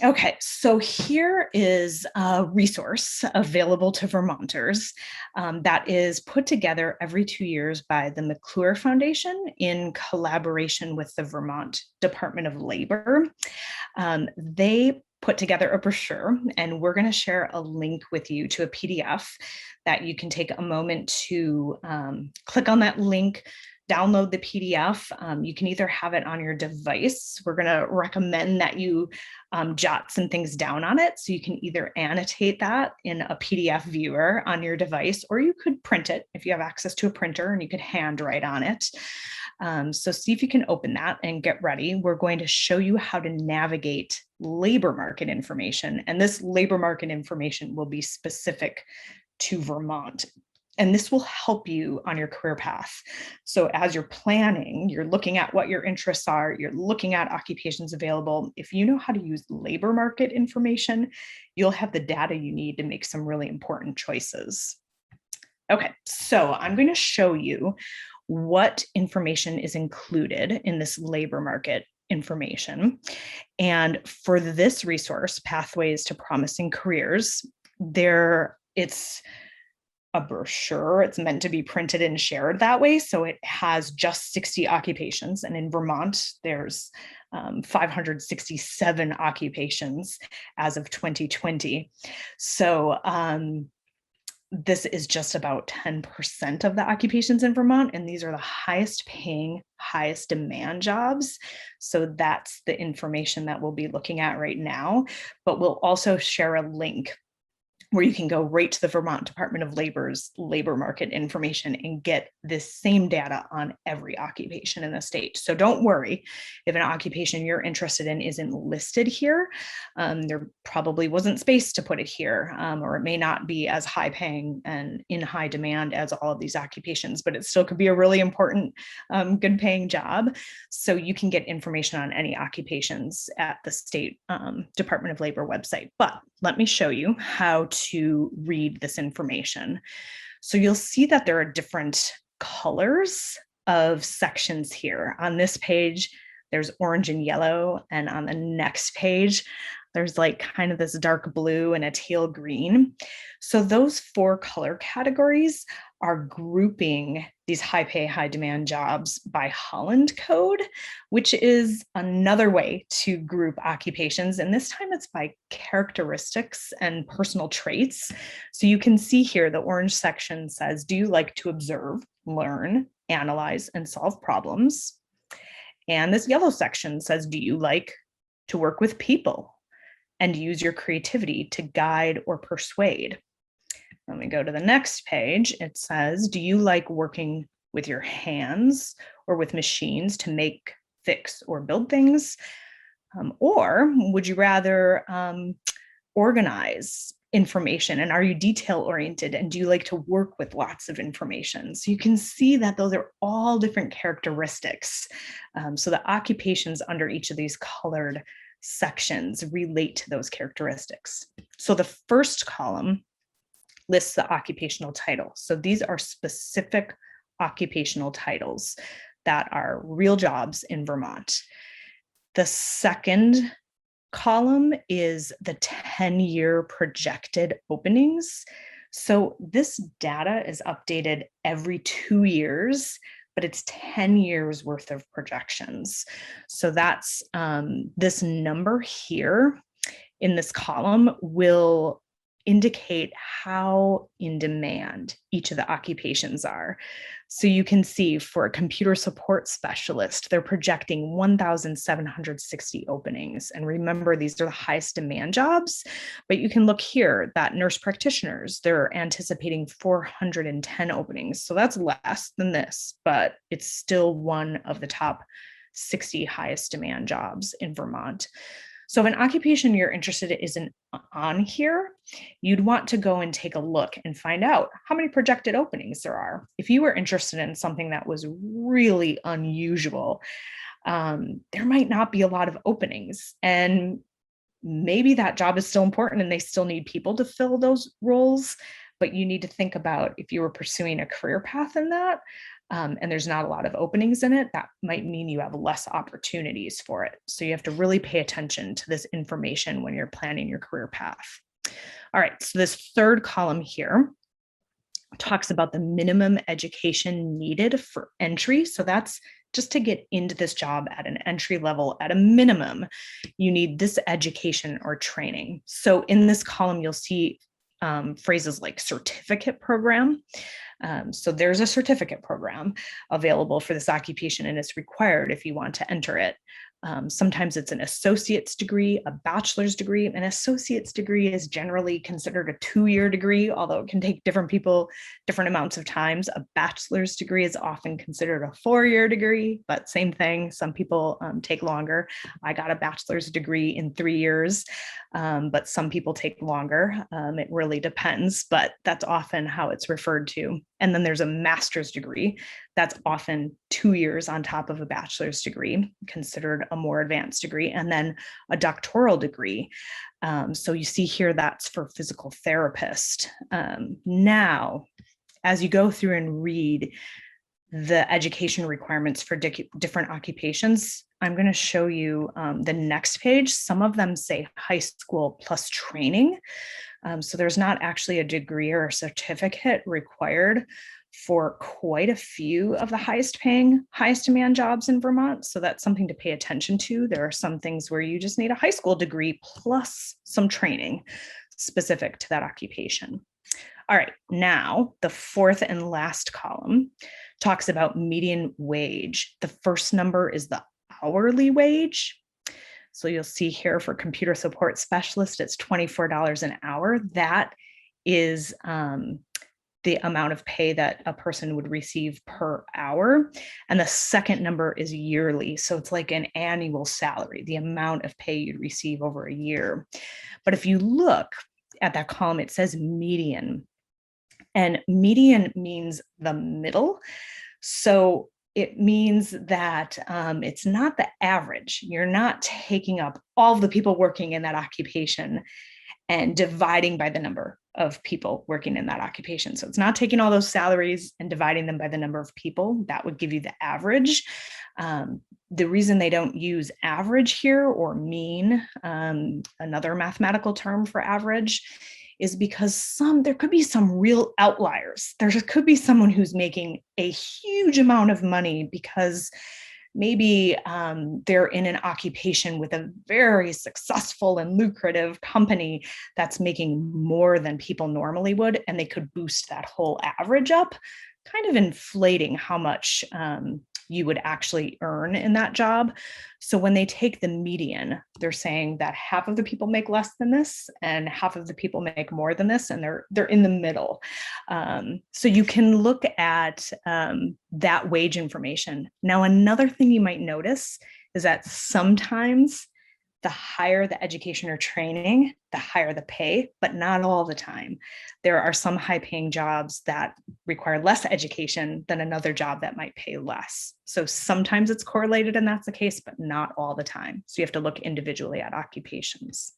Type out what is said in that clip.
Okay, so here is a resource available to Vermonters that is put together every 2 years by the McClure Foundation in collaboration with the Vermont Department of Labor. They put together a brochure, and we're going to share a link with you to a PDF that you can take a moment to click on that link, download the PDF. You can either have it on your device. We're going to recommend that you jot some things down on it. So you can either annotate that in a PDF viewer on your device, or you could print it if you have access to a printer and you could handwrite on it. So see if you can open that and get ready. We're going to show you how to navigate labor market information. And this labor market information will be specific to Vermont. And this will help you on your career path. So as you're planning, you're looking at what your interests are, you're looking at occupations available. If you know how to use labor market information, you'll have the data you need to make some really important choices. Okay, so I'm going to show you what information is included in this labor market information. And for this resource, Pathways to Promising Careers, it's a brochure. It's meant to be printed and shared that way. So it has just 60 occupations. And in Vermont, there's 567 occupations as of 2020. So this is just about 10% of the occupations in Vermont. And these are the highest paying, highest demand jobs. So that's the information that we'll be looking at right now. But we'll also share a link where you can go right to the Vermont Department of Labor's labor market information and get this same data on every occupation in the state. So don't worry if an occupation you're interested in isn't listed here. There probably wasn't space to put it here, or it may not be as high paying and in high demand as all of these occupations, but it still could be a really important, good paying job. So you can get information on any occupations at the state Department of Labor website. But let me show you how to read this information. So you'll see that there are different colors of sections here. On this page, there's orange and yellow, and on the next page, there's like kind of this dark blue and a teal green. So those 4 color categories are grouping these high pay, high demand jobs by Holland code, which is another way to group occupations. And this time it's by characteristics and personal traits. So you can see here, the orange section says, do you like to observe, learn, analyze, and solve problems? And this yellow section says, do you like to work with people and use your creativity to guide or persuade? When we go to the next page, it says, do you like working with your hands or with machines to make, fix, or build things? Or would you rather organize information? And are you detail oriented? And do you like to work with lots of information? So you can see that those are all different characteristics. So the occupations under each of these colored sections relate to those characteristics. So the first column lists the occupational title. So these are specific occupational titles that are real jobs in Vermont. The second column is the 10-year projected openings. So this data is updated every 2 years, but it's 10 years worth of projections. So that's this number here in this column will indicate how in demand each of the occupations are. So you can see for a computer support specialist, they're projecting 1,760 openings. And remember, these are the highest demand jobs, but you can look here that nurse practitioners, they're anticipating 410 openings. So that's less than this, but it's still one of the top 60 highest demand jobs in Vermont. So if an occupation you're interested in isn't on here, you'd want to go and take a look and find out how many projected openings there are. If you were interested in something that was really unusual, there might not be a lot of openings. And maybe that job is still important and they still need people to fill those roles. But you need to think about if you were pursuing a career path in that, and there's not a lot of openings in it, that might mean you have less opportunities for it. So you have to really pay attention to this information when you're planning your career path. All right, so this third column here talks about the minimum education needed for entry. So that's just to get into this job at an entry level. At a minimum, you need this education or training. So in this column, you'll see phrases like certificate program. So there's a certificate program available for this occupation, and it's required if you want to enter it. Sometimes it's an associate's degree, a bachelor's degree. An associate's degree is generally considered a 2-year degree, although it can take different people different amounts of times. A bachelor's degree is often considered a 4-year degree, but same thing. Some people take longer. I got a bachelor's degree in 3 years, but some people take longer. It really depends, but that's often how it's referred to. And then there's a master's degree. That's often 2 years on top of a bachelor's degree, considered a more advanced degree, and then a doctoral degree. So you see here, that's for physical therapist. Now, as you go through and read the education requirements for different occupations, I'm going to show you the next page. Some of them say high school plus training. So there's not actually a degree or a certificate required for quite a few of the highest paying, highest demand jobs in Vermont. So that's something to pay attention to. There are some things where you just need a high school degree plus some training specific to that occupation. All right, now the fourth and last column talks about median wage. The first number is the hourly wage. So you'll see here for computer support specialist, it's $24 an hour. That is the amount of pay that a person would receive per hour. And the second number is yearly. So it's like an annual salary, the amount of pay you'd receive over a year. But if you look at that column, it says median. And median means the middle. So it means that it's not the average. You're not taking up all the people working in that occupation and dividing by the number of people working in that occupation. So it's not taking all those salaries and dividing them by the number of people. That would give you the average. The reason they don't use average here, or mean, another mathematical term for average, is because there could be some real outliers. There could be someone who's making a huge amount of money because maybe they're in an occupation with a very successful and lucrative company that's making more than people normally would, and they could boost that whole average up, kind of inflating how much you would actually earn in that job. So when they take the median, they're saying that half of the people make less than this and half of the people make more than this, and they're in the middle. So you can look at that wage information. Now, another thing you might notice is that sometimes the higher the education or training, the higher the pay, but not all the time. There are some high-paying jobs that require less education than another job that might pay less. So sometimes it's correlated and that's the case, but not all the time. So you have to look individually at occupations.